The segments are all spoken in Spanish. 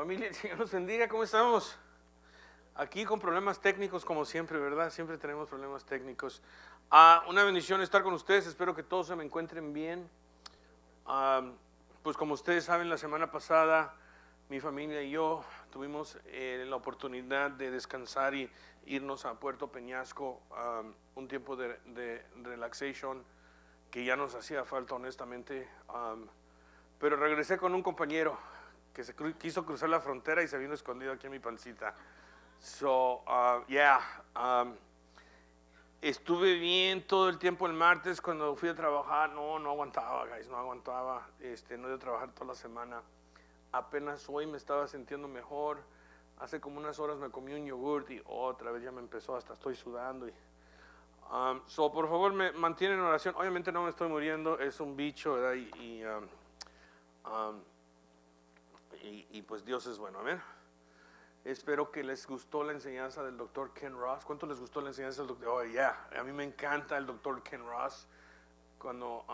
Familia, el Señor nos bendiga. ¿Cómo estamos? Aquí con problemas técnicos como siempre, ¿verdad? Siempre tenemos problemas técnicos. Una bendición estar con ustedes. Espero que todos se me encuentren bien. Pues como ustedes saben, la semana pasada mi familia y yo tuvimos la oportunidad de descansar y irnos a Puerto Peñasco, un tiempo de relaxation que ya nos hacía falta honestamente. Pero regresé con un compañero que quiso cruzar la frontera y se vino escondido aquí en mi pancita. Estuve bien todo el tiempo el martes. Cuando fui a trabajar, no aguantaba, guys, no aguantaba. No iba a trabajar toda la semana. Apenas hoy me estaba sintiendo mejor. Hace como unas horas me comí un yogurt y otra vez ya me empezó, hasta estoy sudando. Por favor, me mantienen en oración. Obviamente no me estoy muriendo, es un bicho, ¿verdad? Y pues Dios es bueno, amén. Espero que les gustó la enseñanza del Dr. Ken Ross. ¿Cuánto les gustó la enseñanza del Dr.? Oh, yeah, a mí me encanta el Dr. Ken Ross. Cuando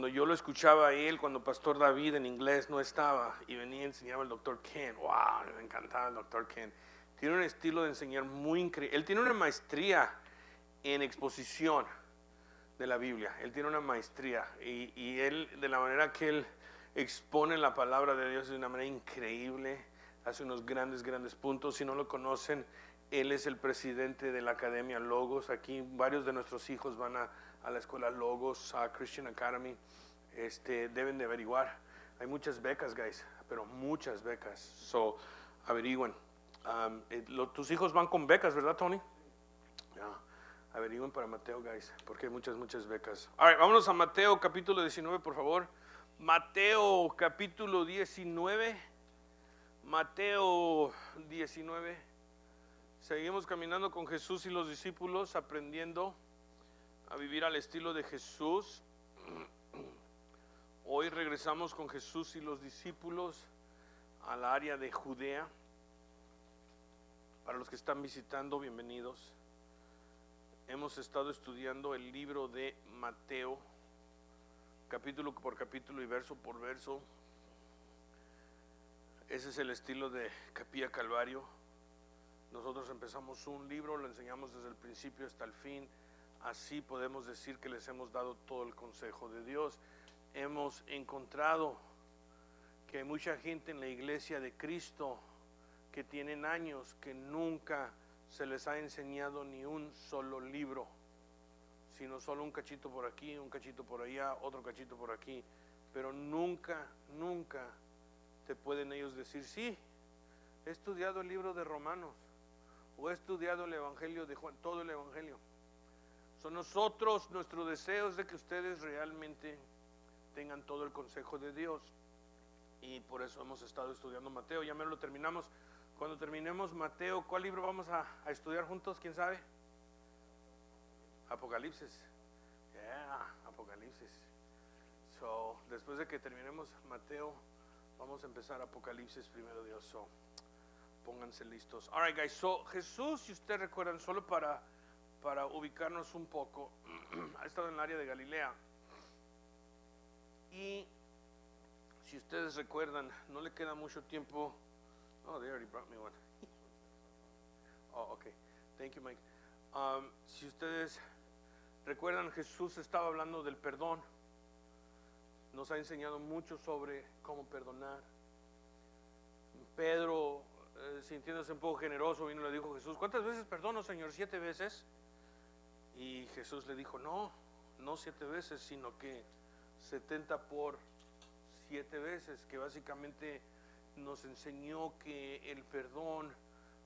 yo lo escuchaba a él, cuando Pastor David en inglés no estaba y venía y enseñaba el Dr. Ken, wow, me encantaba el Dr. Ken. Tiene un estilo de enseñar muy increíble. Él tiene una maestría en exposición de la Biblia. Él tiene una maestría y él, de la manera que él expone la palabra de Dios de una manera increíble, hace unos grandes puntos. Si no lo conocen, él es el presidente de la Academia Logos. Aquí varios de nuestros hijos van a la escuela Logos, a Christian Academy. Deben de averiguar. Hay muchas becas, guys, pero muchas becas. Averigüen. Tus hijos van con becas, ¿verdad, Tony? Yeah. Averigüen para Mateo, guys, porque hay muchas becas. All right, vámonos a Mateo capítulo 19, por favor. Mateo capítulo 19. Mateo 19. Seguimos caminando con Jesús y los discípulos, aprendiendo a vivir al estilo de Jesús. Hoy regresamos con Jesús y los discípulos al área de Judea. Para los que están visitando, bienvenidos. Hemos estado estudiando el libro de Mateo, capítulo por capítulo y verso por verso. Ese es el estilo de Capilla Calvario. Nosotros empezamos un libro, lo enseñamos desde el principio hasta el fin. Así podemos decir que les hemos dado todo el consejo de Dios. Hemos encontrado que hay mucha gente en la iglesia de Cristo que tienen años que nunca se les ha enseñado ni un solo libro, sino solo un cachito por aquí, un cachito por allá, otro cachito por aquí, pero nunca te pueden ellos decir, sí, he estudiado el libro de Romanos, o he estudiado el Evangelio de Juan, todo el Evangelio. Nuestro deseo es de que ustedes realmente tengan todo el consejo de Dios, y por eso hemos estado estudiando Mateo. Ya me lo terminamos. Cuando terminemos Mateo, ¿cuál libro vamos a estudiar juntos? ¿Quién sabe? Apocalipsis. Apocalipsis. Después de que terminemos Mateo, vamos a empezar Apocalipsis primero, Dios. Pónganse listos. All right, guys. Jesús, si ustedes recuerdan, solo para ubicarnos un poco, ha estado en el área de Galilea. Y si ustedes recuerdan, no le queda mucho tiempo. Oh, they already brought me one. Oh, okay. Thank you, Mike. Si ustedes recuerdan, Jesús estaba hablando del perdón. Nos ha enseñado mucho sobre cómo perdonar. Pedro, sintiéndose un poco generoso, vino y le dijo a Jesús, ¿cuántas veces perdono, Señor? 7 veces. Y Jesús le dijo, no 7 veces, sino que 70 por 7 veces, que básicamente nos enseñó que el perdón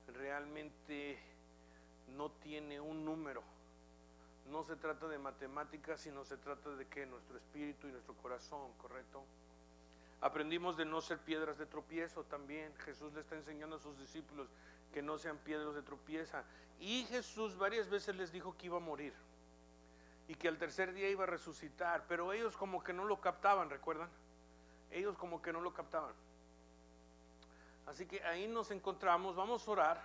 realmente no tiene un número. No se trata de matemáticas, sino se trata de que nuestro espíritu y nuestro corazón, ¿correcto? Aprendimos de no ser piedras de tropiezo también. Jesús le está enseñando a sus discípulos que no sean piedras de tropiezo. Y Jesús varias veces les dijo que iba a morir y que al tercer día iba a resucitar, pero ellos como que no lo captaban, ¿recuerdan? Ellos como que no lo captaban. Así que ahí nos encontramos. Vamos a orar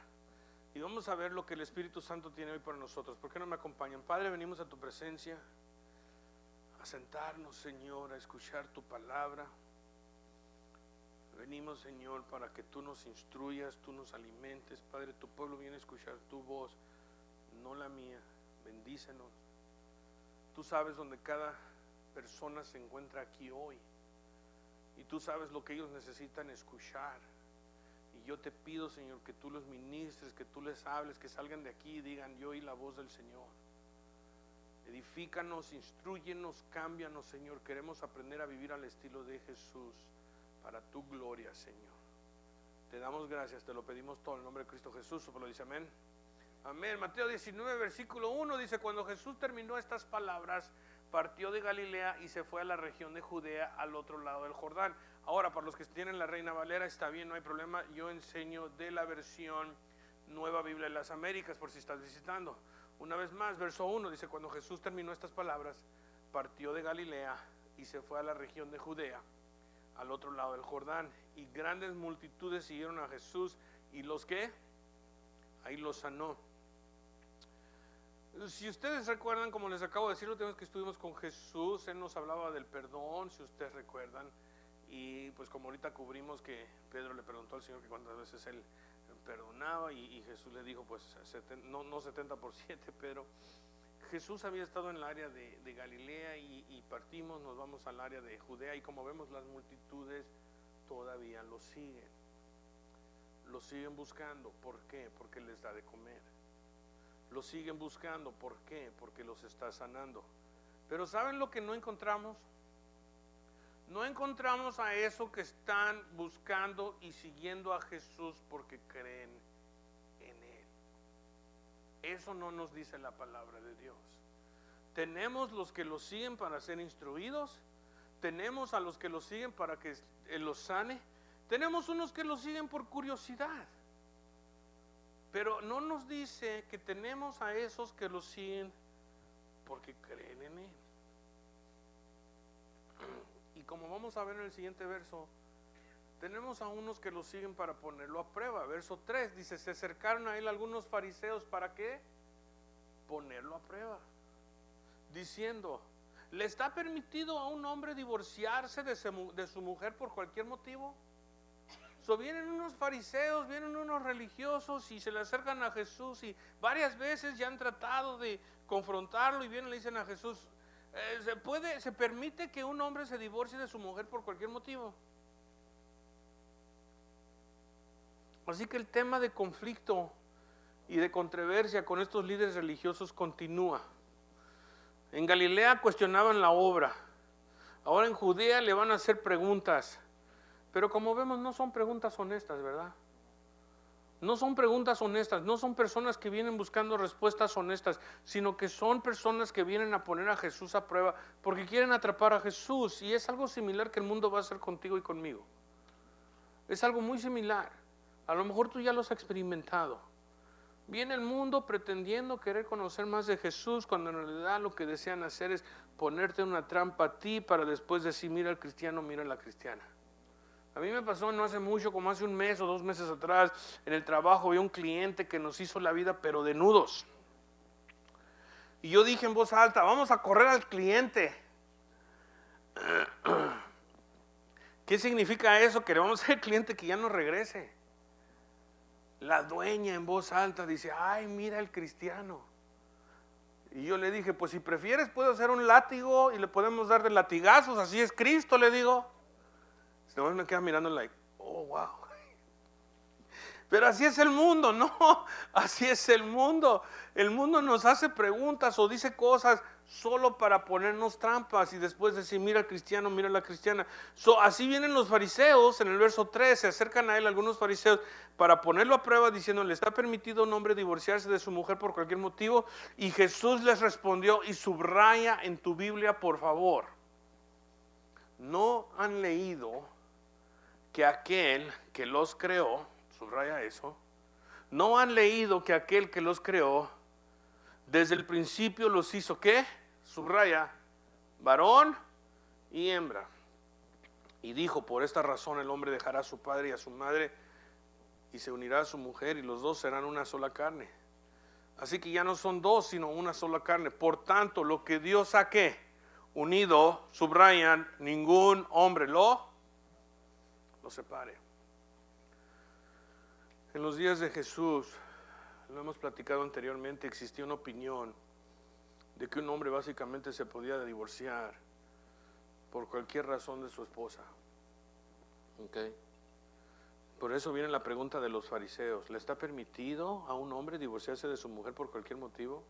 y vamos a ver lo que el Espíritu Santo tiene hoy para nosotros. ¿Por qué no me acompañan? Padre, venimos a tu presencia a sentarnos, Señor, a escuchar tu palabra. Venimos, Señor, para que tú nos instruyas, tú nos alimentes. Padre, tu pueblo viene a escuchar tu voz, no la mía. Bendícenos. Tú sabes dónde cada persona se encuentra aquí hoy. Y tú sabes lo que ellos necesitan escuchar. Y yo te pido, Señor, que tú los ministres, que tú les hables, que salgan de aquí y digan: yo oí la voz del Señor. Edifícanos, instrúyenos, cámbianos, Señor. Queremos aprender a vivir al estilo de Jesús, para tu gloria, Señor. Te damos gracias, te lo pedimos todo en el nombre de Cristo Jesús. Lo dice amén. Amén. Mateo 19, versículo 1 dice: cuando Jesús terminó estas palabras, partió de Galilea y se fue a la región de Judea, al otro lado del Jordán. Ahora, para los que tienen la Reina Valera, está bien, no hay problema. Yo enseño de la versión Nueva Biblia de las Américas, por si estás visitando. Una vez más, verso 1 dice: cuando Jesús terminó estas palabras, partió de Galilea y se fue a la región de Judea, al otro lado del Jordán, y grandes multitudes siguieron a Jesús, y los que ahí los sanó. Si ustedes recuerdan, como les acabo de decir, la última vez que estuvimos con Jesús, Él nos hablaba del perdón, si ustedes recuerdan, y pues como ahorita cubrimos que Pedro le preguntó al Señor que cuántas veces Él perdonaba, y Jesús le dijo pues no 70 por 7, pero Jesús había estado en el área de Galilea y partimos, nos vamos al área de Judea, y como vemos, las multitudes todavía lo siguen buscando. ¿Por qué? Porque les da de comer. Lo siguen buscando. ¿Por qué? Porque los está sanando. Pero ¿saben lo que no encontramos? No encontramos a eso que están buscando y siguiendo a Jesús porque creen en Él. Eso no nos dice la palabra de Dios. Tenemos los que lo siguen para ser instruidos, tenemos a los que lo siguen para que Él los sane, tenemos unos que lo siguen por curiosidad, pero no nos dice que tenemos a esos que lo siguen porque creen en Él. Y como vamos a ver en el siguiente verso, tenemos a unos que lo siguen para ponerlo a prueba. Verso 3 dice: se acercaron a Él algunos fariseos. ¿Para qué? Ponerlo a prueba, diciendo: ¿le está permitido a un hombre divorciarse de su mujer por cualquier motivo? Vienen unos fariseos, vienen unos religiosos y se le acercan a Jesús, y varias veces ya han tratado de confrontarlo, y vienen y le dicen a Jesús: ¿se permite que un hombre se divorcie de su mujer por cualquier motivo? Así que el tema de conflicto y de controversia con estos líderes religiosos continúa. En Galilea cuestionaban la obra, ahora en Judea le van a hacer preguntas, pero como vemos no son preguntas honestas, ¿verdad? No son preguntas honestas, no son personas que vienen buscando respuestas honestas, sino que son personas que vienen a poner a Jesús a prueba porque quieren atrapar a Jesús, y es algo similar que el mundo va a hacer contigo y conmigo. Es algo muy similar, a lo mejor tú ya lo has experimentado. Viene el mundo pretendiendo querer conocer más de Jesús, cuando en realidad lo que desean hacer es ponerte una trampa a ti para después decir: mira al cristiano, mira a la cristiana. A mí me pasó no hace mucho, como hace un mes o 2 meses atrás, en el trabajo había un cliente que nos hizo la vida pero de nudos. Y yo dije en voz alta: vamos a correr al cliente. ¿Qué significa eso? Que le vamos a decir al cliente que ya no regrese. La dueña en voz alta dice: ay, mira el cristiano. Y yo le dije: pues si prefieres puedo hacer un látigo y le podemos dar de latigazos, así es Cristo, le digo. Entonces me queda mirando like: oh, wow. Pero así es el mundo, no, así es el mundo. El mundo nos hace preguntas o dice cosas solo para ponernos trampas y después decir: mira al cristiano, mira a la cristiana. Así vienen los fariseos en el verso 3, se acercan a Él algunos fariseos para ponerlo a prueba, diciendo: ¿le está permitido a un hombre divorciarse de su mujer por cualquier motivo? Y Jesús les respondió, y subraya en tu Biblia por favor: no han leído que aquel que los creó, subraya eso, no han leído que aquel que los creó desde el principio los hizo, ¿qué? Subraya, varón y hembra. Y dijo: por esta razón el hombre dejará a su padre y a su madre y se unirá a su mujer, y los dos serán una sola carne. Así que ya no son dos, sino una sola carne. Por tanto, lo que Dios ha, ¿qué? Unido, subrayan, ningún hombre lo los separe. En los días de Jesús, lo hemos platicado anteriormente, existía una opinión de que un hombre básicamente se podía divorciar por cualquier razón de su esposa. Okay. Por eso viene la pregunta de los fariseos: ¿le está permitido a un hombre divorciarse de su mujer por cualquier motivo?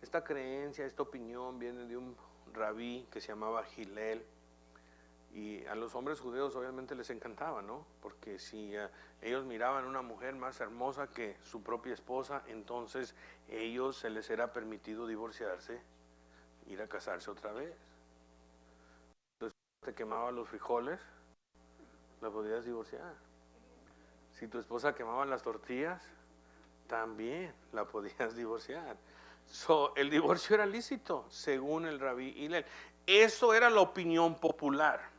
Esta creencia, esta opinión viene de un rabí que se llamaba Hillel, y a los hombres judíos obviamente les encantaba, ¿no? Porque si ellos miraban una mujer más hermosa que su propia esposa, entonces ellos se les era permitido divorciarse, ir a casarse otra vez. Entonces, si te quemaba los frijoles, la podías divorciar. Si tu esposa quemaba las tortillas, también la podías divorciar. El divorcio era lícito, según el rabí Hillel. Eso era la opinión popular.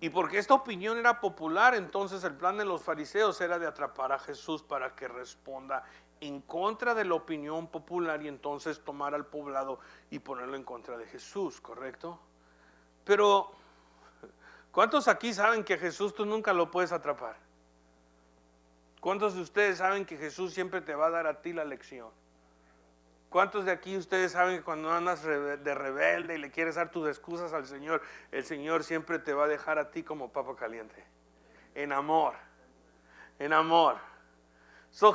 Y porque esta opinión era popular, entonces el plan de los fariseos era de atrapar a Jesús para que responda en contra de la opinión popular y entonces tomar al poblado y ponerlo en contra de Jesús, ¿correcto? Pero, ¿cuántos aquí saben que Jesús tú nunca lo puedes atrapar? ¿Cuántos de ustedes saben que Jesús siempre te va a dar a ti la lección? ¿Cuántos de aquí ustedes saben que cuando andas de rebelde y le quieres dar tus excusas al Señor, el Señor siempre te va a dejar a ti como papa caliente? En amor, en amor.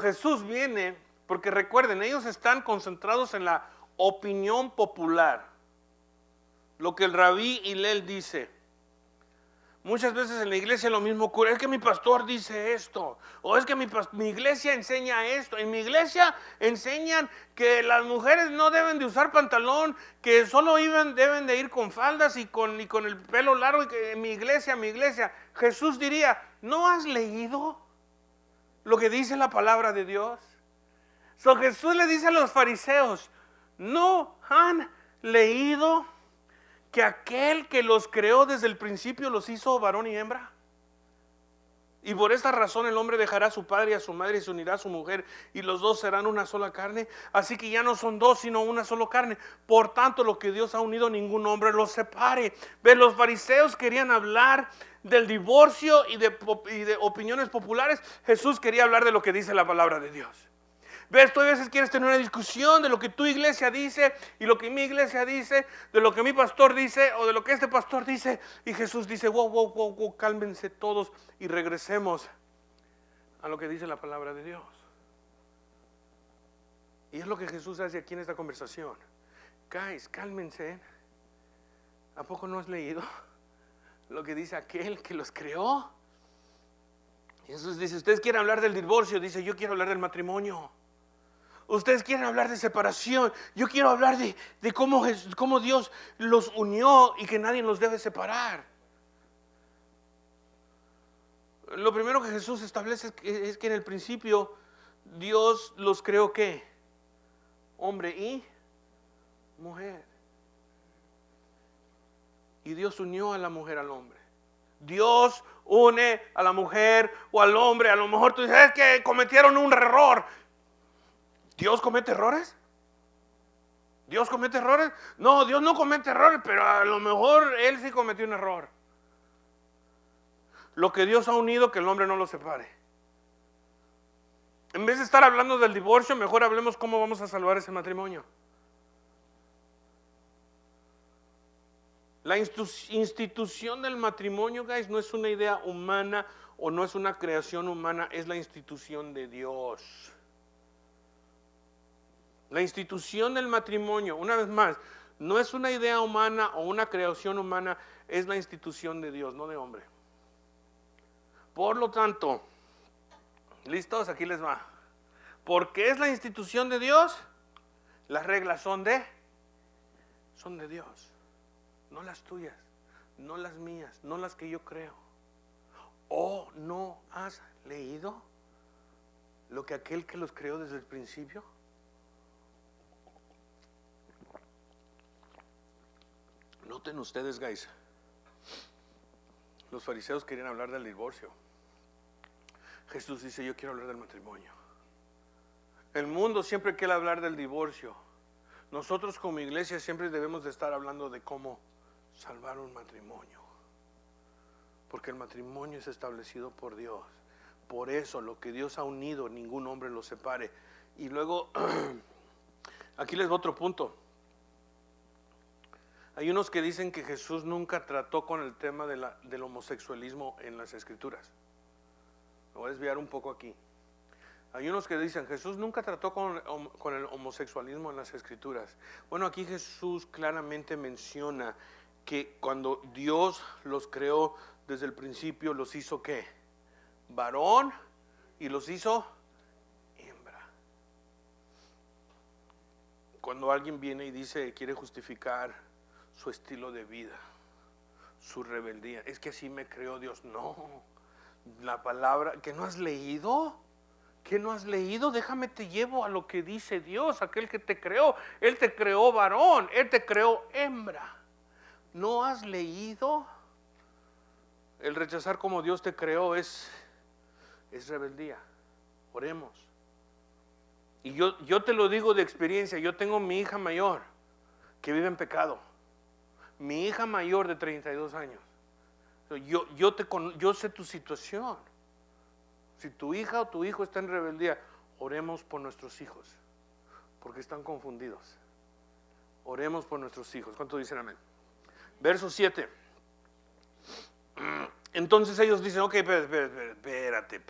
Jesús viene, porque recuerden, ellos están concentrados en la opinión popular. Lo que el rabí Hillel dice. Muchas veces en la iglesia lo mismo ocurre: es que mi pastor dice esto, o es que mi iglesia enseña esto. En mi iglesia enseñan que las mujeres no deben de usar pantalón, que solo deben de ir con faldas y con el pelo largo, y que en mi iglesia. Jesús diría: ¿no has leído lo que dice la palabra de Dios? Jesús le dice a los fariseos: ¿no han leído que aquel que los creó desde el principio los hizo varón y hembra? Y por esta razón el hombre dejará a su padre y a su madre y se unirá a su mujer, y los dos serán una sola carne. Así que ya no son dos, sino una sola carne. Por tanto, lo que Dios ha unido, ningún hombre los separe. ¿Ves? Los fariseos querían hablar del divorcio y de opiniones populares. Jesús quería hablar de lo que dice la palabra de Dios. ¿Ves? Tú a veces quieres tener una discusión de lo que tu iglesia dice y lo que mi iglesia dice, de lo que mi pastor dice o de lo que este pastor dice. Y Jesús dice: wow, cálmense todos y regresemos a lo que dice la palabra de Dios. Y es lo que Jesús hace aquí en esta conversación. Guys, cálmense. ¿A poco no has leído lo que dice aquel que los creó? Jesús dice: ustedes quieren hablar del divorcio. Dice: yo quiero hablar del matrimonio. Ustedes quieren hablar de separación. Yo quiero hablar de cómo Dios los unió y que nadie los debe separar. Lo primero que Jesús establece es que en el principio Dios los creó, ¿qué? Hombre y mujer. Y Dios unió a la mujer al hombre. Dios une a la mujer o al hombre. A lo mejor tú dices: es que cometieron un error. ¿Dios comete errores? ¿Dios comete errores? No, Dios no comete errores, pero a lo mejor Él sí cometió un error. Lo que Dios ha unido, que el hombre no lo separe. En vez de estar hablando del divorcio, mejor hablemos cómo vamos a salvar ese matrimonio. La institución del matrimonio, guys, no es una idea humana o no es una creación humana, es la institución de Dios. La institución del matrimonio, una vez más, no es una idea humana o una creación humana, es la institución de Dios, no de hombre. Por lo tanto, ¿listos? Aquí les va. Porque es la institución de Dios, las reglas son de Dios, no las tuyas, no las mías, no las que yo creo. ¿O no has leído lo que aquel que los creó desde el principio? Noten ustedes, guys, los fariseos querían hablar del divorcio. Jesús dice: yo quiero hablar del matrimonio. El mundo siempre quiere hablar del divorcio. Nosotros como iglesia siempre debemos de estar hablando de cómo salvar un matrimonio. Porque el matrimonio es establecido por Dios. Por eso lo que Dios ha unido, ningún hombre lo separe. Y luego, aquí les doy otro punto. Hay unos que dicen que Jesús nunca trató con el tema del homosexualismo en las Escrituras. Me voy a desviar un poco aquí. Hay unos que dicen Jesús nunca trató con el homosexualismo en las Escrituras. Bueno, aquí Jesús claramente menciona que cuando Dios los creó desde el principio, los hizo ¿qué? Varón, y los hizo hembra. Cuando alguien viene y dice, quiere justificar su estilo de vida, su rebeldía, es que así me creó Dios. No, la palabra, ¿que no has leído? ¿Qué no has leído? Déjame te llevo a lo que dice Dios, aquel que te creó. Él te creó varón, Él te creó hembra. ¿No has leído? El rechazar como Dios te creó es rebeldía. Oremos. Y yo te lo digo de experiencia. Yo tengo mi hija mayor que vive en pecado. Mi hija mayor de 32 años. Yo sé tu situación. Si tu hija o tu hijo está en rebeldía, oremos por nuestros hijos, porque están confundidos. Oremos por nuestros hijos. ¿Cuántos dicen amén? Verso 7. Entonces ellos dicen, ok, espérate.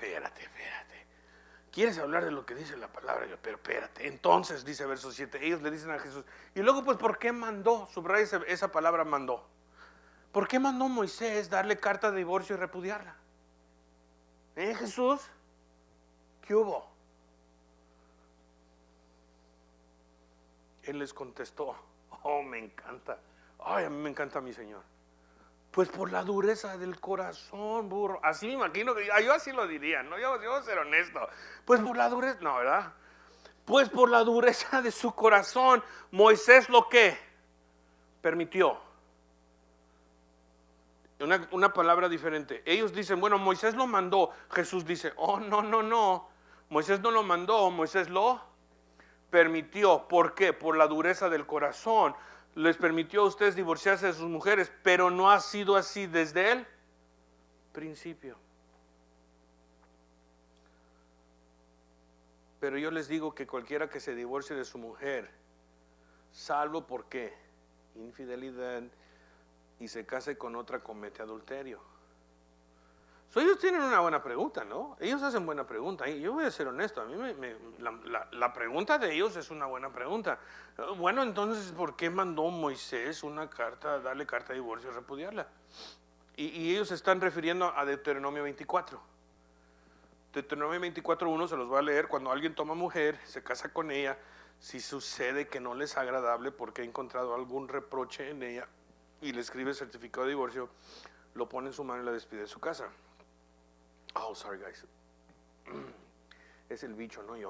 ¿Quieres hablar de lo que dice la palabra? Pero espérate. Entonces, dice verso 7, ellos le dicen a Jesús. Y luego, pues, ¿por qué mandó? Subraya esa palabra mandó. ¿Por qué mandó Moisés darle carta de divorcio y repudiarla? Jesús, ¿qué hubo? Él les contestó, oh, me encanta. Ay, a mí me encanta mi Señor. Pues por la dureza del corazón, burro. Así me imagino que yo así lo diría, ¿no? Yo voy a ser honesto. Pues por la dureza, no, ¿verdad? Pues por la dureza de su corazón, Moisés lo que permitió. Una palabra diferente. Ellos dicen, bueno, Moisés lo mandó. Jesús dice, oh, no. Moisés no lo mandó, Moisés lo permitió. ¿Por qué? Por la dureza del corazón. Les permitió a ustedes divorciarse de sus mujeres, pero no ha sido así desde el principio. Pero yo les digo que cualquiera que se divorcie de su mujer, salvo por qué, infidelidad, y se case con otra, comete adulterio. Ellos tienen una buena pregunta, ¿no? Ellos hacen buena pregunta. Y yo voy a ser honesto, a mí la pregunta de ellos es una buena pregunta. Bueno, entonces, ¿por qué mandó Moisés una carta, darle carta de divorcio y repudiarla? Y ellos se están refiriendo a Deuteronomio 24. Deuteronomio 24:1 se los voy a leer. Cuando alguien toma mujer, se casa con ella, si sucede que no les es agradable porque ha encontrado algún reproche en ella y le escribe certificado de divorcio, lo pone en su mano y la despide de su casa. Oh, sorry guys. Es el bicho, no yo.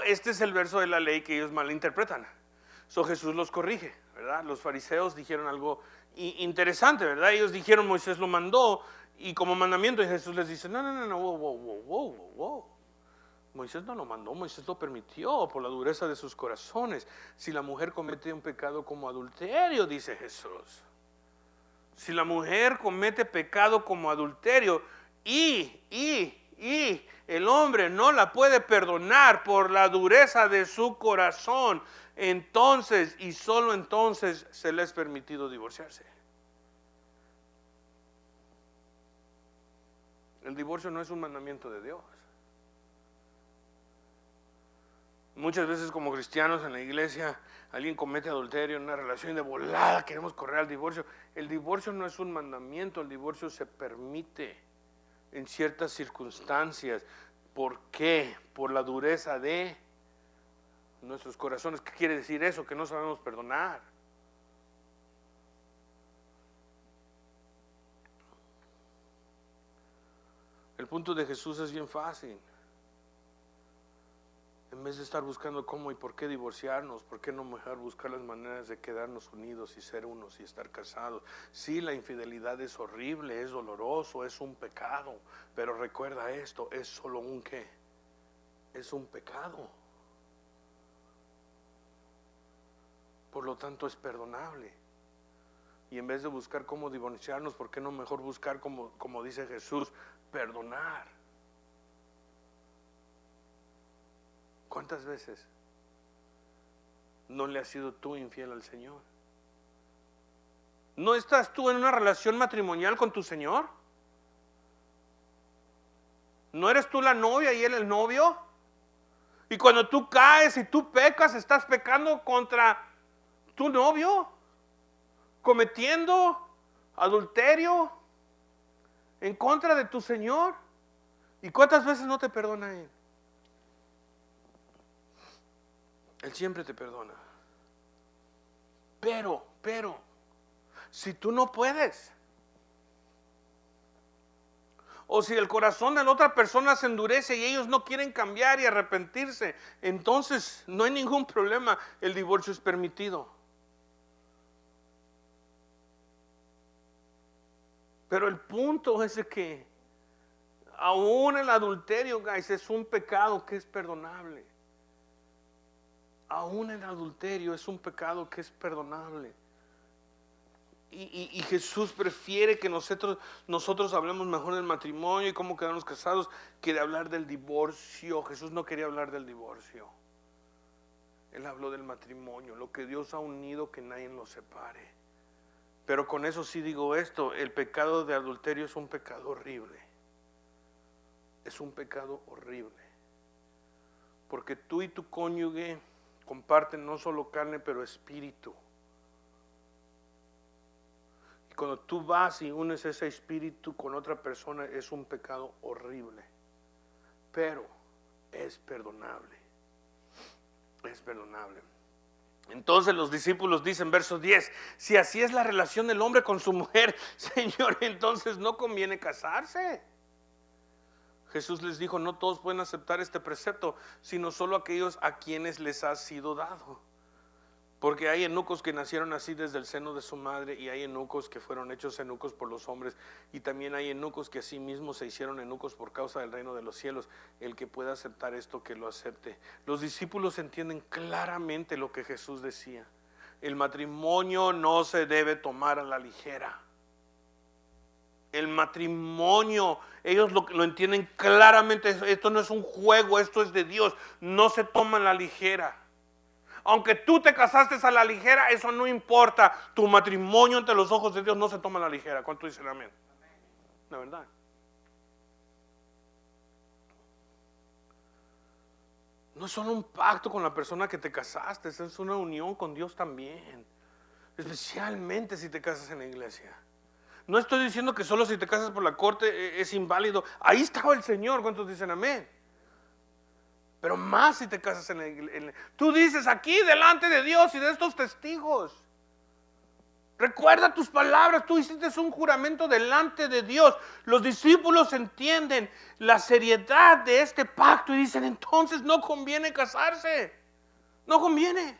Este es el verso de la ley que ellos malinterpretan. Jesús los corrige, ¿verdad? Los fariseos dijeron algo interesante, ¿verdad? Ellos dijeron Moisés lo mandó y como mandamiento, y Jesús les dice, no, wow. Moisés no lo mandó, Moisés lo permitió por la dureza de sus corazones. Si la mujer comete un pecado como adulterio, dice Jesús. Si la mujer comete pecado como adulterio y el hombre no la puede perdonar por la dureza de su corazón, entonces y solo entonces se le es permitido divorciarse. El divorcio no es un mandamiento de Dios. Muchas veces como cristianos en la iglesia, alguien comete adulterio en una relación de volada, queremos correr al divorcio. El divorcio no es un mandamiento, el divorcio se permite en ciertas circunstancias. ¿Por qué? Por la dureza de nuestros corazones. ¿Qué quiere decir eso? Que no sabemos perdonar. El punto de Jesús es bien fácil. En vez de estar buscando cómo y por qué divorciarnos, ¿por qué no mejor buscar las maneras de quedarnos unidos y ser unos y estar casados? Sí, la infidelidad es horrible, es doloroso, es un pecado, pero recuerda esto, es solo un ¿qué? Es un pecado. Por lo tanto es perdonable. Y en vez de buscar cómo divorciarnos, ¿por qué no mejor buscar, como dice Jesús, perdonar? ¿Cuántas veces no le has sido tú infiel al Señor? ¿No estás tú en una relación matrimonial con tu Señor? ¿No eres tú la novia y Él el novio? Y cuando tú caes y tú pecas, estás pecando contra tu novio, cometiendo adulterio en contra de tu Señor. ¿Y cuántas veces no te perdona Él? Él siempre te perdona. Pero, si tú no puedes, o si el corazón de la otra persona se endurece y ellos no quieren cambiar y arrepentirse, entonces no hay ningún problema, el divorcio es permitido. Pero el punto es de que aún el adulterio, guys, es un pecado que es perdonable. Aún el adulterio es un pecado que es perdonable. Y Jesús prefiere que nosotros hablemos mejor del matrimonio y cómo quedarnos casados que de hablar del divorcio. Jesús no quería hablar del divorcio. Él habló del matrimonio, lo que Dios ha unido, que nadie lo separe. Pero con eso sí digo esto, el pecado de adulterio es un pecado horrible. Es un pecado horrible. Porque tú y tu cónyuge comparten no solo carne, pero espíritu. Y cuando tú vas y unes ese espíritu con otra persona, es un pecado horrible. Pero es perdonable. Es perdonable. Entonces los discípulos dicen, verso 10, si así es la relación del hombre con su mujer, Señor, entonces no conviene casarse. Jesús les dijo, no todos pueden aceptar este precepto, sino solo aquellos a quienes les ha sido dado. Porque hay eunucos que nacieron así desde el seno de su madre, y hay eunucos que fueron hechos eunucos por los hombres, y también hay eunucos que así mismos se hicieron eunucos por causa del reino de los cielos. El que pueda aceptar esto, que lo acepte. Los discípulos entienden claramente lo que Jesús decía. El matrimonio no se debe tomar a la ligera. El matrimonio, ellos lo entienden claramente. Esto no es un juego, esto es de Dios. No se toma a la ligera. Aunque tú te casaste a la ligera, eso no importa. Tu matrimonio ante los ojos de Dios no se toma a la ligera. ¿Cuánto dicen amén? La verdad. No es solo un pacto con la persona que te casaste, es una unión con Dios también. Especialmente si te casas en la iglesia. No estoy diciendo que solo si te casas por la corte es inválido. Ahí estaba el Señor. ¿Cuántos dicen amén? Pero más si te casas en la iglesia. Tú dices aquí delante de Dios y de estos testigos. Recuerda tus palabras. Tú hiciste un juramento delante de Dios. Los discípulos entienden la seriedad de este pacto y dicen, entonces no conviene casarse. No conviene.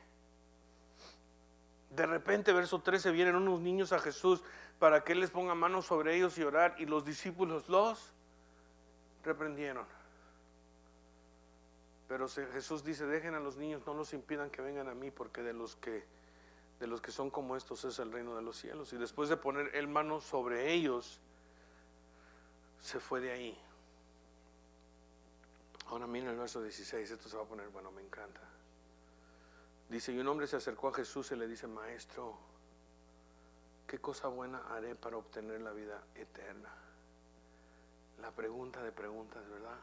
De repente, verso 13, vienen unos niños a Jesús para que Él les ponga manos sobre ellos y orar, y los discípulos los reprendieron. Pero Jesús dice, dejen a los niños, no los impidan que vengan a mí, porque de los que son como estos es el reino de los cielos. Y después de poner Él manos sobre ellos, se fue de ahí. Ahora miren el verso 16, esto se va a poner, bueno, me encanta. Dice, y un hombre se acercó a Jesús y le dice, Maestro, ¿qué cosa buena haré para obtener la vida eterna? La pregunta de preguntas, ¿verdad?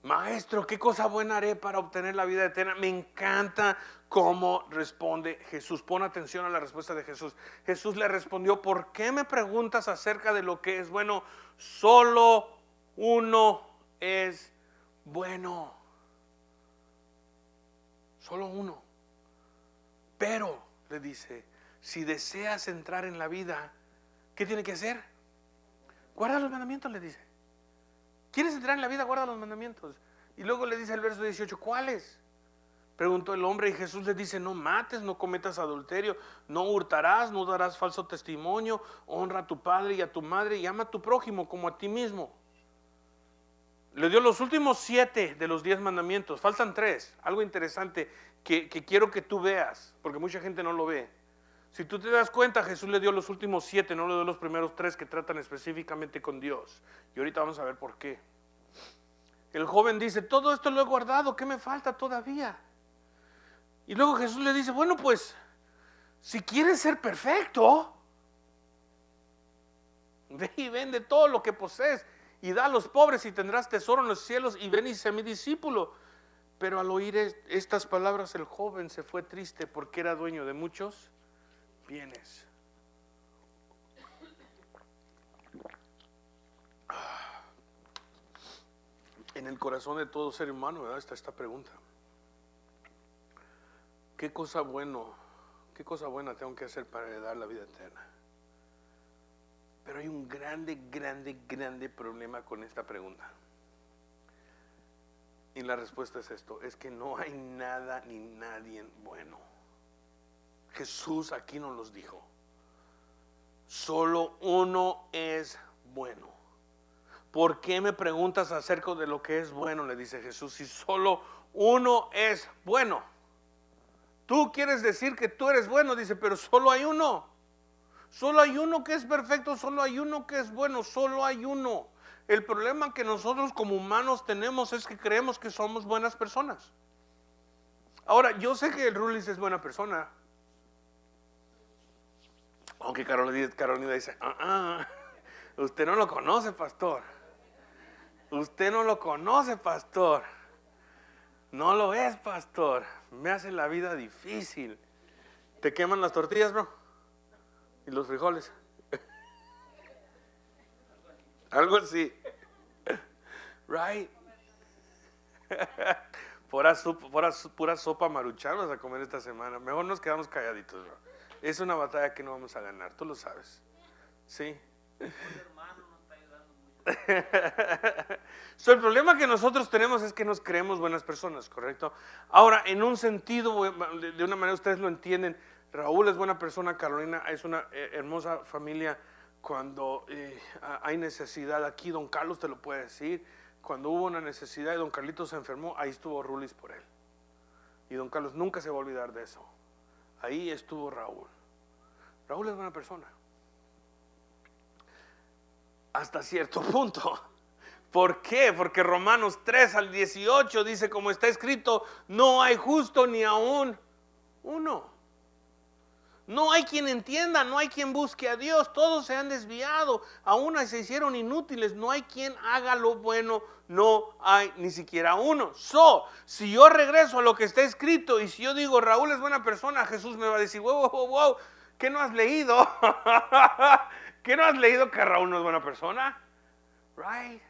Maestro, ¿qué cosa buena haré para obtener la vida eterna? Me encanta cómo responde Jesús. Pon atención a la respuesta de Jesús. Jesús le respondió, ¿por qué me preguntas acerca de lo que es bueno? Solo uno es bueno. Solo uno. Pero, le dice, si deseas entrar en la vida, ¿qué tiene que hacer? Guarda los mandamientos, le dice. ¿Quieres entrar en la vida? Guarda los mandamientos. Y luego le dice el verso 18, ¿cuáles? Preguntó el hombre y Jesús le dice, no mates, no cometas adulterio, no hurtarás, no darás falso testimonio, honra a tu padre y a tu madre y ama a tu prójimo como a ti mismo. Le dio los últimos 7 de los 10 mandamientos, faltan 3, algo interesante que quiero que tú veas, porque mucha gente no lo ve. Si tú te das cuenta, Jesús le dio los últimos 7, no le dio los primeros 3 que tratan específicamente con Dios. Y ahorita vamos a ver por qué. El joven dice, todo esto lo he guardado, ¿qué me falta todavía? Y luego Jesús le dice, bueno, pues, si quieres ser perfecto, ve y vende todo lo que posees y da a los pobres y tendrás tesoro en los cielos y ven y sé mi discípulo. Pero al oír estas palabras el joven se fue triste porque era dueño de muchos bienes. En el corazón de todo ser humano, ¿verdad?, está esta pregunta. ¿Qué cosa buena tengo que hacer para heredar la vida eterna? Pero hay un grande problema con esta pregunta. Y la respuesta es esto, es que no hay nada ni nadie bueno. Jesús aquí nos los dijo. Solo uno es bueno. ¿Por qué me preguntas acerca de lo que es bueno?, le dice Jesús, si solo uno es bueno. Tú quieres decir que tú eres bueno, dice, pero solo hay uno. Solo hay uno que es perfecto, solo hay uno que es bueno, solo hay uno. El problema que nosotros como humanos tenemos es que creemos que somos buenas personas. Ahora, yo sé que el Rulis es buena persona. Aunque Carolina dice, usted no lo conoce, pastor. Usted no lo conoce, pastor. No lo es, pastor. Me hace la vida difícil. ¿Te queman las tortillas, bro? ¿Y los frijoles? Algo así. Right? Pura sopa maruchan vamos a comer esta semana. Mejor nos quedamos calladitos, bro. Es una batalla que no vamos a ganar, tú lo sabes. ¿Sí? So, el problema que nosotros tenemos es que nos creemos buenas personas, ¿correcto? Ahora, en un sentido, de una manera ustedes lo entienden, Raúl es buena persona, Carolina es una hermosa familia. Cuando hay necesidad aquí, don Carlos te lo puede decir. Cuando hubo una necesidad y don Carlitos se enfermó, ahí estuvo Rulis por él. Y don Carlos nunca se va a olvidar de eso. Ahí estuvo Raúl. Raúl es buena persona. Hasta cierto punto. ¿Por qué? Porque Romanos 3:18 dice, como está escrito, no hay justo ni aún uno. No hay quien entienda, no hay quien busque a Dios, todos se han desviado, aún se hicieron inútiles, no hay quien haga lo bueno, no hay ni siquiera uno. Si yo regreso a lo que está escrito y si yo digo, Raúl es buena persona, Jesús me va a decir, wow, ¿qué no has leído? ¿Qué no has leído que Raúl no es buena persona? Right?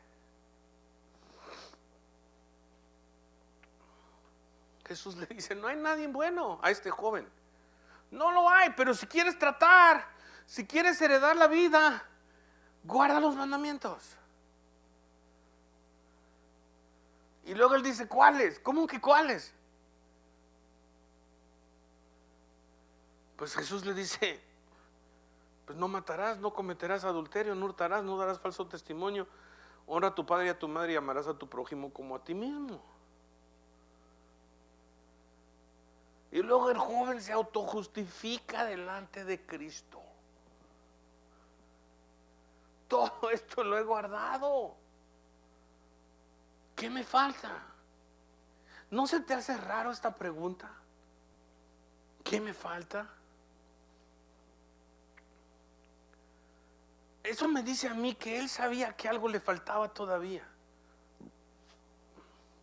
Jesús le dice, no hay nadie bueno a este joven. No lo hay, pero si quieres tratar, si quieres heredar la vida, guarda los mandamientos. Y luego él dice, ¿cuáles? ¿Cómo que cuáles? Pues Jesús le dice, pues no matarás, no cometerás adulterio, no hurtarás, no darás falso testimonio, honra a tu padre y a tu madre y amarás a tu prójimo como a ti mismo. Y luego el joven se autojustifica delante de Cristo. Todo esto lo he guardado. ¿Qué me falta? ¿No se te hace raro esta pregunta? ¿Qué me falta? Eso me dice a mí que él sabía que algo le faltaba todavía.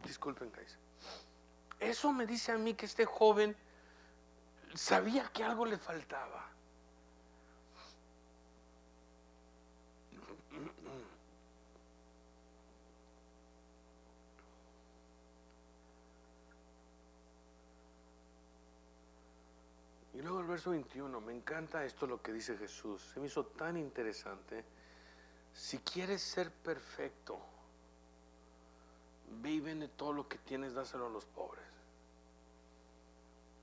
Disculpen, guys. Eso me dice a mí que este joven sabía que algo le faltaba. Y luego el verso 21, me encanta esto lo que dice Jesús, se me hizo tan interesante. Si quieres ser perfecto, ve y vende todo lo que tienes, dáselo a los pobres.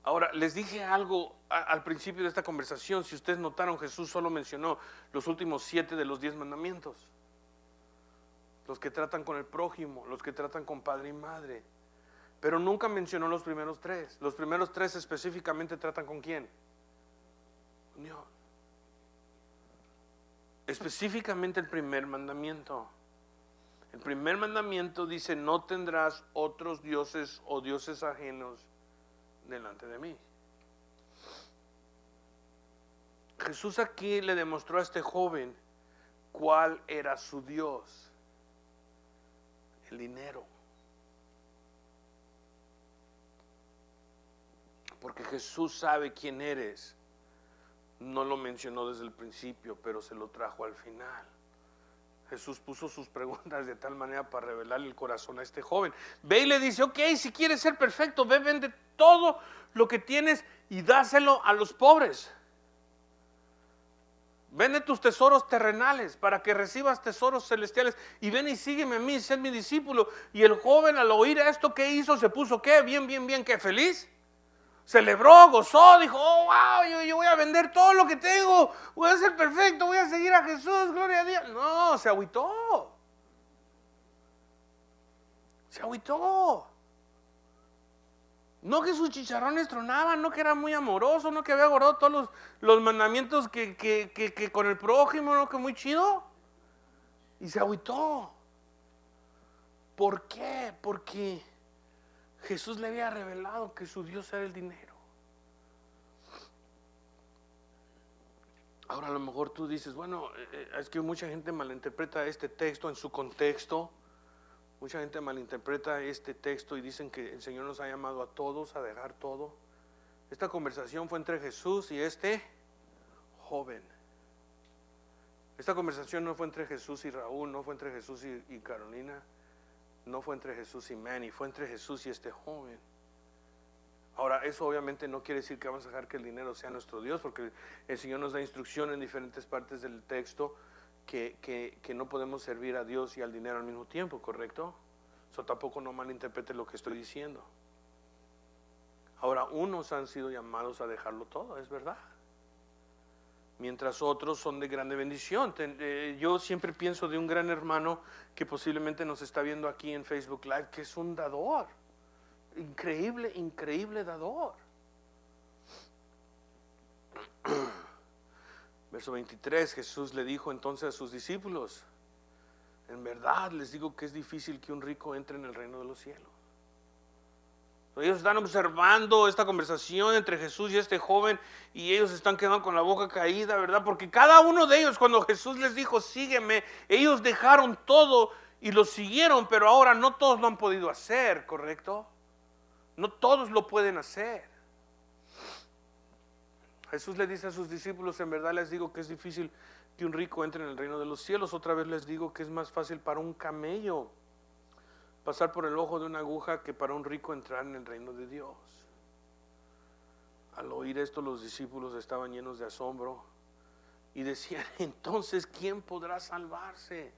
Ahora, les dije algo al principio de esta conversación. Si ustedes notaron, Jesús solo mencionó los últimos 7 de los 10 mandamientos. Los que tratan con el prójimo, los que tratan con padre y madre. Pero nunca mencionó los primeros 3. Los primeros 3 específicamente tratan con ¿quién? unión. Específicamente el primer mandamiento. El primer mandamiento dice: no tendrás otros dioses o dioses ajenos delante de mí. Jesús aquí le demostró a este joven cuál era su Dios: el dinero. Porque Jesús sabe quién eres. No lo mencionó desde el principio, pero se lo trajo al final. Jesús puso sus preguntas de tal manera para revelarle el corazón a este joven. Ve y le dice: ok, si quieres ser perfecto, ve, vende todo lo que tienes y dáselo a los pobres. Vende tus tesoros terrenales para que recibas tesoros celestiales, y ven y sígueme a mí, sé mi discípulo. Y el joven, al oír esto, ¿qué hizo? Se puso ¿qué? Bien, ¿qué? Feliz. Celebró, gozó, dijo: oh, wow, yo voy a vender todo lo que tengo, voy a ser perfecto, voy a seguir a Jesús, gloria a Dios. No, se agüitó. Se agüitó. No que sus chicharrones tronaban, no que era muy amoroso, no que había guardado todos los mandamientos que con el prójimo, no que muy chido. Y se agüitó. ¿Por qué? Porque Jesús le había revelado que su Dios era el dinero. Ahora a lo mejor tú dices: bueno, es que mucha gente malinterpreta este texto en su contexto. Mucha gente malinterpreta este texto y dicen que el Señor nos ha llamado a todos a dejar todo. Esta conversación fue entre Jesús y este joven. Esta conversación no fue entre Jesús y Raúl, no fue entre Jesús y Carolina, no fue entre Jesús y Manny, fue entre Jesús y este joven. Ahora, eso obviamente no quiere decir que vamos a dejar que el dinero sea nuestro Dios, porque el Señor nos da instrucción en diferentes partes del texto que no podemos servir a Dios y al dinero al mismo tiempo, ¿correcto? Eso tampoco no malinterprete lo que estoy diciendo. Ahora, unos han sido llamados a dejarlo todo, es verdad, mientras otros son de grande bendición. Yo siempre pienso de un gran hermano que posiblemente nos está viendo aquí en Facebook Live, que es un dador, increíble dador. Verso 23, Jesús le dijo entonces a sus discípulos: en verdad les digo que es difícil que un rico entre en el reino de los cielos. Ellos están observando esta conversación entre Jesús y este joven, y ellos están quedando con la boca caída, ¿verdad? Porque cada uno de ellos, cuando Jesús les dijo: sígueme, ellos dejaron todo y lo siguieron, pero ahora no todos lo han podido hacer, ¿correcto? No todos lo pueden hacer. Jesús le dice a sus discípulos: en verdad les digo que es difícil que un rico entre en el reino de los cielos. Otra vez les digo que es más fácil para un camello pasar por el ojo de una aguja que para un rico entrar en el reino de Dios. Al oír esto, los discípulos estaban llenos de asombro y decían: entonces, ¿quién podrá salvarse?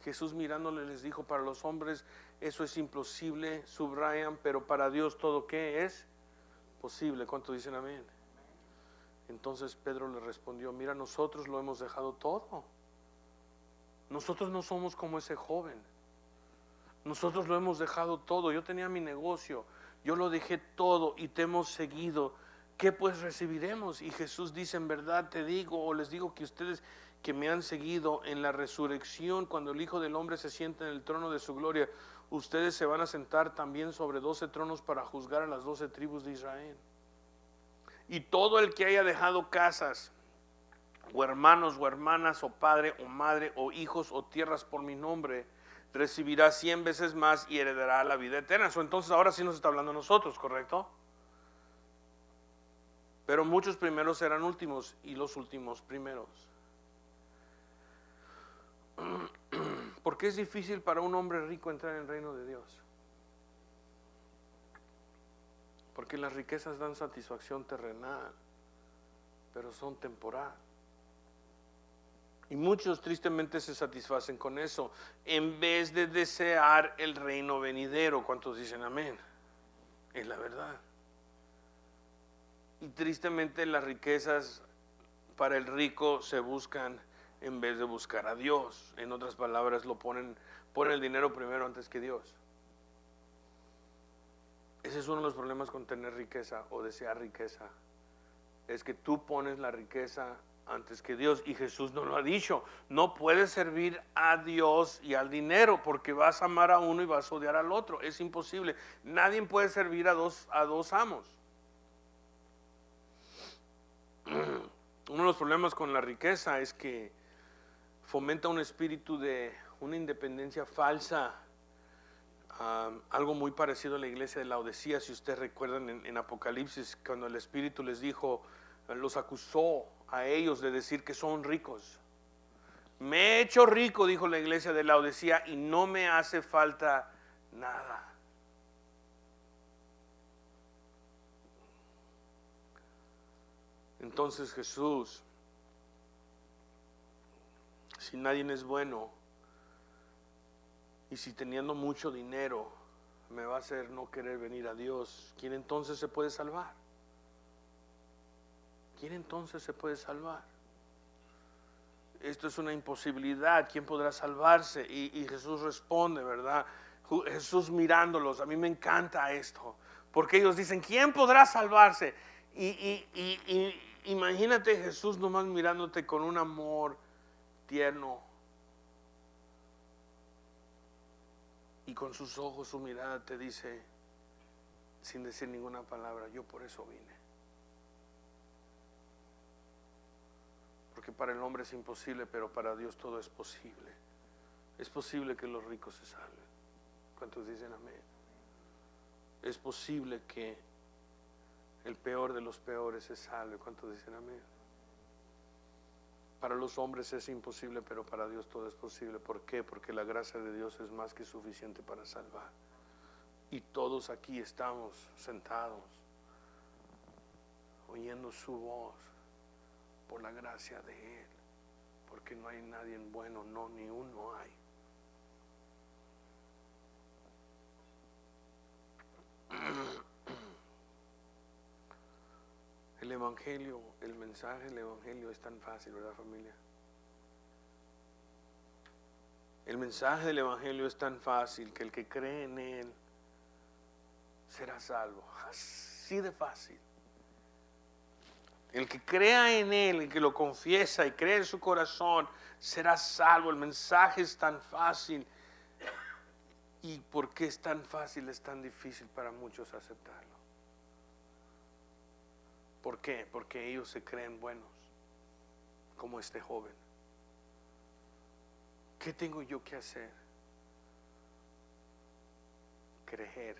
Jesús mirándole les dijo: para los hombres eso es imposible, subrayan, pero para Dios todo ¿qué es? Posible. ¿Cuánto dicen amén? Entonces Pedro le respondió: mira, nosotros lo hemos dejado todo. Nosotros no somos como ese joven. Nosotros lo hemos dejado todo. Yo tenía mi negocio, yo lo dejé todo y te hemos seguido. ¿Qué pues recibiremos? Y Jesús dice: en verdad te digo, o les digo, que ustedes que me han seguido, en la resurrección, cuando el Hijo del Hombre se sienta en el trono de su gloria, ustedes se van a sentar también sobre 12 tronos para juzgar a las 12 tribus de Israel. Y todo el que haya dejado casas, o hermanos, o hermanas, o padre, o madre, o hijos, o tierras por mi nombre, recibirá 100 veces más y heredará la vida eterna. Entonces ahora sí nos está hablando a nosotros, ¿correcto? Pero muchos primeros serán últimos y los últimos primeros. ¿Por qué es difícil para un hombre rico entrar en el reino de Dios? Porque las riquezas dan satisfacción terrenal, pero son temporal. Y muchos tristemente se satisfacen con eso, en vez de desear el reino venidero. ¿Cuántos dicen amén? Es la verdad. Y tristemente las riquezas para el rico se buscan en vez de buscar a Dios. En otras palabras, ponen el dinero primero antes que Dios. Ese es uno de los problemas con tener riqueza o desear riqueza. es que tú pones la riqueza antes que Dios, y Jesús nos lo ha dicho. No puedes servir a Dios y al dinero, porque vas a amar a uno y vas a odiar al otro. Es imposible. Nadie puede servir a dos amos. Uno de los problemas con la riqueza es que fomenta un espíritu de una independencia falsa. Algo muy parecido a la iglesia de Laodicea, si ustedes recuerdan en Apocalipsis, cuando el Espíritu les dijo, los acusó a ellos de decir que son ricos. Me he hecho rico, dijo la iglesia de Laodicea, y no me hace falta nada. Entonces Jesús, si nadie es bueno, y si teniendo mucho dinero me va a hacer no querer venir a Dios, ¿quién entonces se puede salvar? ¿Quién entonces se puede salvar? Esto es una imposibilidad. ¿Quién podrá salvarse? Y Jesús responde, ¿verdad? Jesús mirándolos, a mí me encanta esto, porque ellos dicen, ¿quién podrá salvarse? Y imagínate Jesús nomás mirándote con un amor tierno, y con sus ojos, su mirada te dice, sin decir ninguna palabra, yo por eso vine. Porque para el hombre es imposible, pero para Dios todo es posible. Es posible que los ricos se salven. ¿Cuántos dicen amén? Es posible que el peor de los peores se salve. ¿Cuántos dicen amén? Para los hombres es imposible, pero para Dios todo es posible. ¿Por qué? Porque la gracia de Dios es más que suficiente para salvar. Y todos aquí estamos sentados, oyendo su voz, por la gracia de Él. Porque no hay nadie bueno, no, ni uno hay. El evangelio, el mensaje del evangelio es tan fácil, ¿verdad, familia? El mensaje del evangelio es tan fácil que el que cree en él será salvo. Así de fácil. El que crea en él, el que lo confiesa y cree en su corazón, será salvo. El mensaje es tan fácil. ¿Y por qué es tan fácil, es tan difícil para muchos aceptarlo? ¿Por qué? Porque ellos se creen buenos, como este joven. ¿Qué tengo yo que hacer? Creer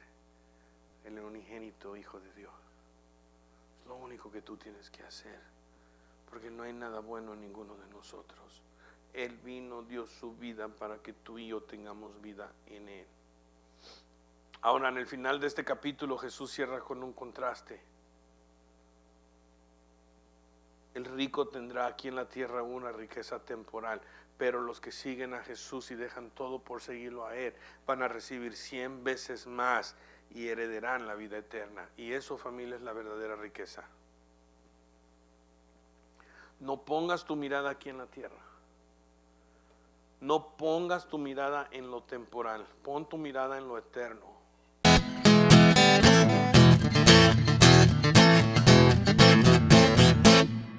en el unigénito Hijo de Dios. Es lo único que tú tienes que hacer, porque no hay nada bueno en ninguno de nosotros. Él vino, dio su vida para que tú y yo tengamos vida en Él. Ahora, en el final de este capítulo, Jesús cierra con un contraste. El rico tendrá aquí en la tierra una riqueza temporal, pero los que siguen a Jesús y dejan todo por seguirlo a Él, van a recibir 100 veces más y heredarán la vida eterna. Y eso, familia, es la verdadera riqueza. No pongas tu mirada aquí en la tierra. No pongas tu mirada en lo temporal. Pon tu mirada en lo eterno.